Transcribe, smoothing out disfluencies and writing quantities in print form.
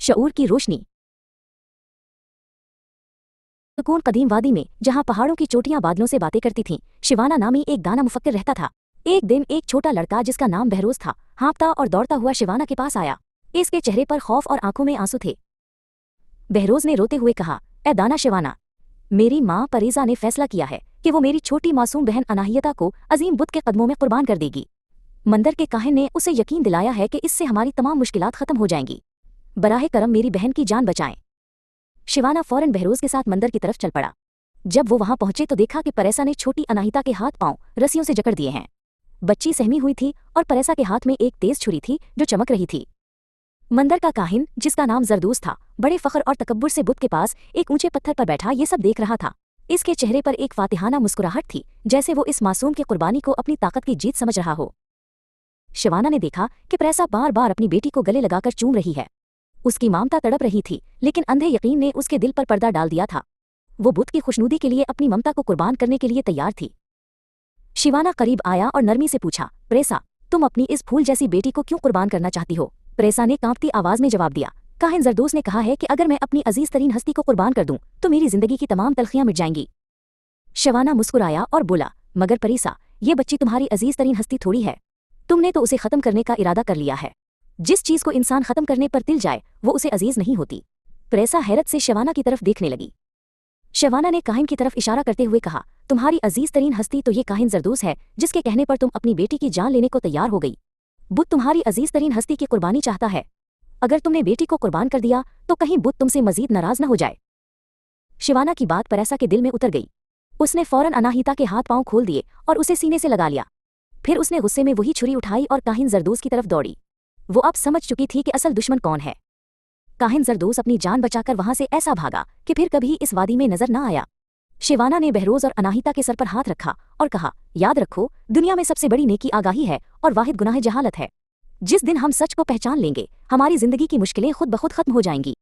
शऊर की रोशनी। सुकून कदीम वादी में, जहां पहाड़ों की चोटियां बादलों से बातें करती थीं, शिवाना नामी एक दाना मुफक्किर रहता था। एक दिन एक छोटा लड़का जिसका नाम बहरोज था, हाँफता और दौड़ता हुआ शिवाना के पास आया। इसके चेहरे पर खौफ और आंखों में आंसू थे। बहरोज ने रोते हुए कहा, ए दाना शिवाना, मेरी माँ परीजा ने फैसला किया है कि वो मेरी छोटी मासूम बहन अनाहियता को अजीम बुत के कदमों में कुर्बान कर देगी। मंदिर के काहिन ने उसे यकीन दिलाया है कि इससे हमारी तमाम मुश्किलात खत्म हो जाएंगी। बराह करम मेरी बहन की जान बचाएं। शिवाना फौरन बहरोज के साथ मंदिर की तरफ चल पड़ा। जब वो वहां पहुंचे तो देखा कि परेसा ने छोटी अनाहिता के हाथ पांव रस्सियों से जकड़ दिए हैं। बच्ची सहमी हुई थी और परेसा के हाथ में एक तेज छुरी थी जो चमक रही थी। मंदिर का काहिन, जिसका नाम जरदोस था, बड़े फख्र और तकब्बुर से बुत के पास एक ऊंचे पत्थर पर बैठा ये सब देख रहा था। इसके चेहरे पर एक फातिहाना मुस्कुराहट थी, जैसे वो इस मासूम की कुर्बानी को अपनी ताकत की जीत समझ रहा हो। शिवाना ने देखा कि परेसा बार बार अपनी बेटी को गले लगाकर चूम रही है। उसकी ममता तड़प रही थी, लेकिन अंधे यकीन ने उसके दिल पर पर्दा डाल दिया था। वो बुत की खुशनुदी के लिए अपनी ममता को कुर्बान करने के लिए तैयार थी। शिवाना करीब आया और नरमी से पूछा, प्रेसा, तुम अपनी इस फूल जैसी बेटी को क्यों कुर्बान करना चाहती हो? प्रेसा ने कांपती आवाज में जवाब दिया, काहिन जरदोस ने कहा है कि अगर मैं अपनी अजीज तरीन हस्ती को कुर्बान कर दूं तो मेरी जिंदगी की तमाम तलखियां मिट जाएंगी। शिवाना मुस्कुराया और बोला, मगर परीसा, ये बच्ची तुम्हारी अजीज तरीन हस्ती थोड़ी है। तुमने तो उसे खत्म करने का इरादा कर लिया है। जिस चीज को इंसान खत्म करने पर तिल जाए वो उसे अजीज नहीं होती। प्रेसा हैरत से शिवाना की तरफ देखने लगी। शिवाना ने काहिन की तरफ इशारा करते हुए कहा, तुम्हारी अजीज तरीन हस्ती तो ये काहिन जरदोस है, जिसके कहने पर तुम अपनी बेटी की जान लेने को तैयार हो गई। बुत तुम्हारी अजीज तरीन हस्ती की कुर्बानी चाहता है। अगर तुमने बेटी को कुर्बान कर दिया तो कहीं बुत तुमसे मजीद नाराज न हो जाए। शिवाना की बात परेसा के दिल में उतर गई। उसने फौरन अनाहिता के हाथ पांव खोल दिए और उसे सीने से लगा लिया। फिर उसने गुस्से में वही छुरी उठाई और काहिन जरदोस की तरफ दौड़ी। वो अब समझ चुकी थी कि असल दुश्मन कौन है। काहिन जरदोस अपनी जान बचाकर वहां से ऐसा भागा कि फिर कभी इस वादी में नजर न आया। शिवाना ने बहरोज और अनाहिता के सर पर हाथ रखा और कहा, याद रखो, दुनिया में सबसे बड़ी नेकी आगाही है और वाहिद गुनाह जहालत है। जिस दिन हम सच को पहचान लेंगे, हमारी जिंदगी की मुश्किलें खुद ब खुद खत्म हो जाएंगी।